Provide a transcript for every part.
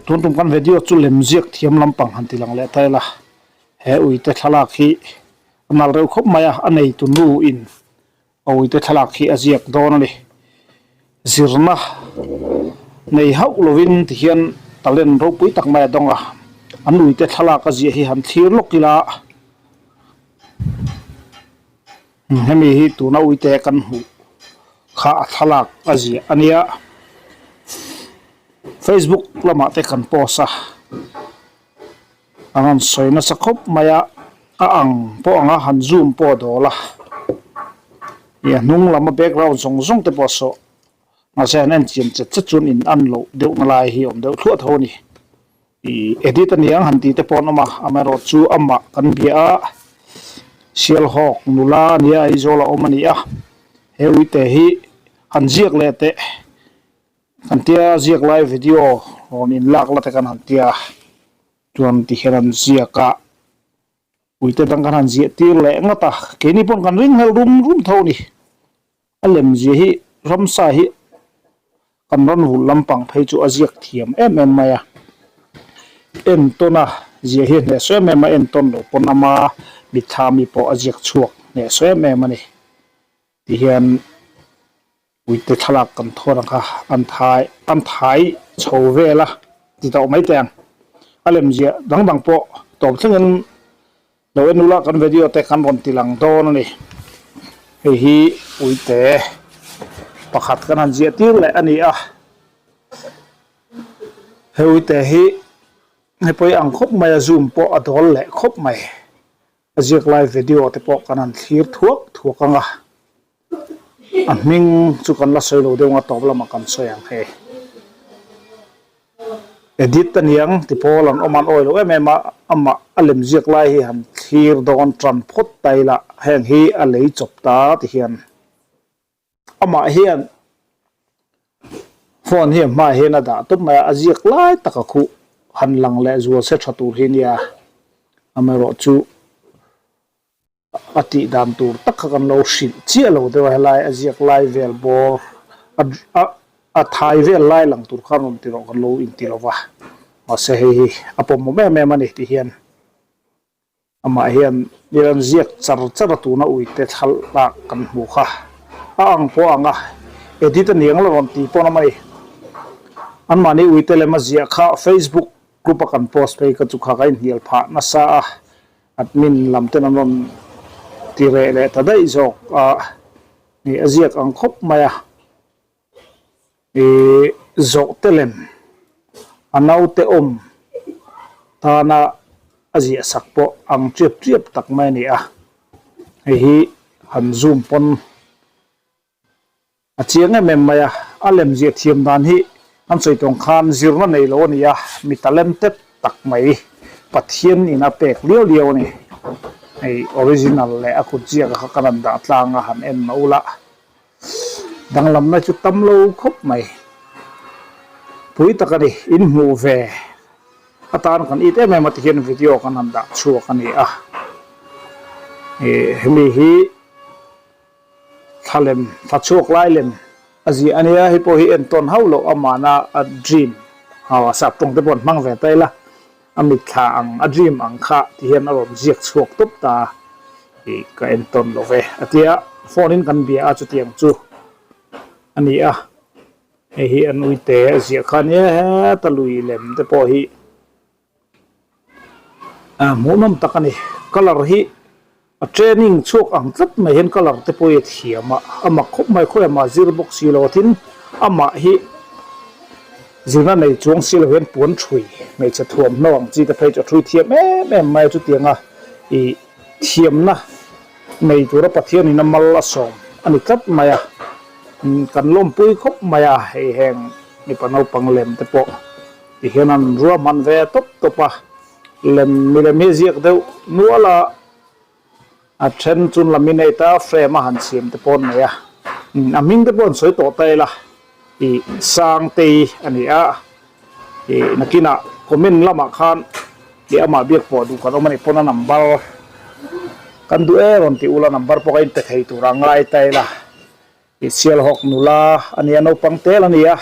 tuân trùm căn video chu lem ziek thiam lampang han ti lang le tai la he ui te thalak hi anal reu khop maya anei tu nu in ui te thalak hi aziak don ni zirna nei hau lovin ti hian talen ro pui tak mai donga an ui te thalak azia hi han thir lokila hemi hi tu na ui te kan hu kha thalak azia ania Facebook lama te kan posa angan soina sakhop maya ang po anga han zoom po dola ya nung lama background song te poso ma se nan chin chun in an lo deu na lai hi om deu thua thoni I edit ani ang han ti te pon ama amaro chu amma kan bia sial hok nula nia izola omania he uite hi han jiak le te antia ziak live video on in lak la tekan antia tuan ti heran ziaka uite dang kan zia tir le ngata keni pon kan ring hel rum thoni alem ji hi ramsa hi kan ron hu lampang phei chu aziak thiam em maya en tona ji hi ne so em ma en ton lo pon ama bithami po aziak chuak ne so em mani ti hian uite thalak kan thorang kha an thai chhovela ti to mai tang alem zia dang po top thlengin lo enula kan video te kan ron tilang don ni hi uite pakhat kan an zia tir le ani a he uite hi he poi ang khop mai zoom po adol le khop mai aziak live video te po kan an thlir thuak anga an ming chu kan la soi lo deunga toblama kan soyang he edit taniang ti polan oman oilo emema amma alem ziak lai hi han thir don tran phot taila heng hi a lei chopta ti hian ama hian phone hi ma hena da tum ma aziak lai takakhu han lang le zual se thatur hinia amero chu ati dam tur takkan lo shin chia lo de helai aziak lai vel bor a thai vel lai lang tur khanom ti ro kan lo in ti lova ma se hi apom mo me mani ti hian ama hian niran ziak char tu na ui te thal la kan mu kha ang po anga edit niang lo ron ti po na mai an mani ui te le ma zia kha Facebook group kan post pe ka chu kha kai hial pha na sa admin lam te nan tire le tadai zok ni aziak ang khop maya zok telem anau te tana azia sakpo ang triep tak mai ni a hi han zoom pon achianga mem maya alem zia thiam dan hi an choi tong khan zirna nei lo ni a mitalem te tak mai pathian ina pek liao ni ai original le aku chia ka kanan da tlanga han en maula danglam na chu tamlo khop mai pui takani in mu ve atan kan ite me mat hian video kan han da chu kan ni a hemi hi thalem thachok lailem azi ania hi po hi en ton haulo amana a dream hawa sa tong te bon mang ve taila amit kha ang a dream ang kha ti hian arom ziak chuak top ta ka en ton lo ve atia phone in kan bia a chu tiang chu ani a hi an uite zia khan ye talui lem te po hi monam takani color hi a training chuk ang tlap mai hen color te po ye thiama ama khop mai khoi ma zir box si lo thin ama hi zina nei chuang sil hen puan thui mai cha thuam nawang chi te phei cha thui thiam em mai chu tianga I thiam na nei tura pathian in amal asom ani kat maya kan lom pui khop maya hei heng ni panau panglem te po ti hianan ruwa man ve topa lem milemi ziak deu nuala a then chun laminata frame han sim te pon maya aming te pon soi to taila I sang te ani a nakina comment lama khan di ama biak po du kan omani pona number kan du ron ti ula number po kain te thei tu rangai taila sial hok nula ania no pangtel ania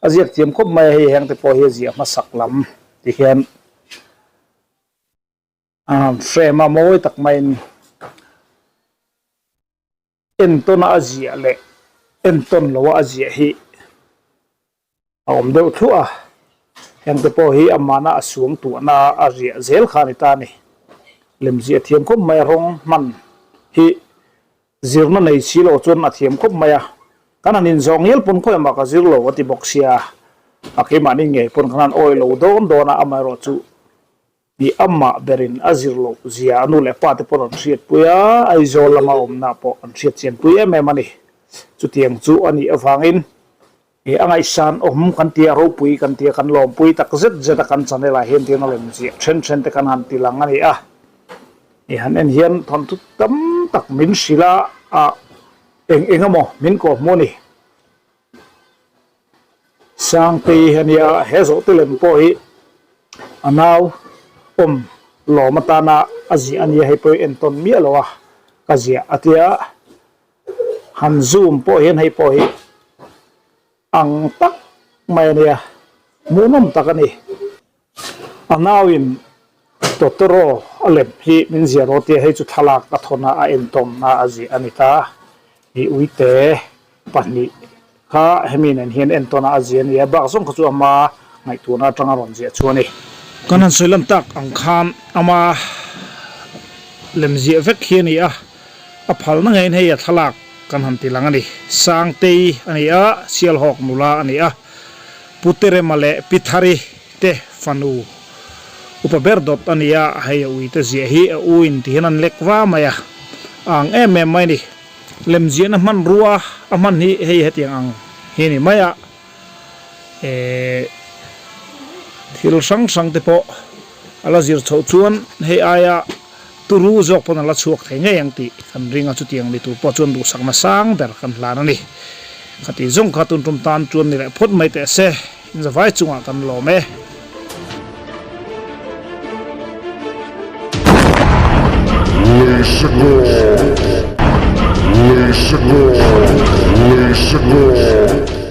aziak tiam khop mai hei hang te po hi zia ma saklam ti hian frame a moi tak mai entona azia le enton lo azia hi om deuh thu a hang te po hi amana asuang tu na azia zel khani ta ni lemzia thiam khop mai rong man hi zirna nei chilo chon a thiam khop maya kanan in zong yel pon khoi ma ka zirlo ati boxia akima ni nge pon kanan oil lo don dona amaro chu ni amma berin azirlo zia anu le pa te pon riat puya ai zol lama om na po an riat chen puya me mani chu tiang chu ani awangin e angai san om kan tia ro pui kan tia kan lom pui tak zet zet kan chanela hen tin lem zia chen te kan han tilang ani a e han en hian thon tu tam tak min sila a engamo min ko moni sang te hania hezo telem po hi anaw lo matana azi ania hei po enton mi alowa kazia atia han zoom po hen hei po hi ang tak mai nia munum takani anawin totoro alep hi min zero te hei chu thalak ka thona a entom na azi anita hi uite pani kha hemin en hian entona azian ya ba song khachu ama ngai tuna tanga ron je chuani kanan soilam tak ang kham ama lemzi vek hiani a phal na ngai hei a thalak kan han tilang ani sang te ani a sial hok nula ani a putere male pithari te fanu upaberdot ania hei uite zia hi uin tihanan lekwa maya ang mai ni lemzian man ruwa aman hi hei hetiang ang hini maya thil sang te po ala zir chho chuan hei aya turu jok pon ala chuak thei nge yang ti kan ringa chu tiang ni tu po chuan du sak ma sang ber kan hlan ani khati jong khatun tum tan chuan ni le phot mai te se zawai chunga kan lo me Lisa Gore.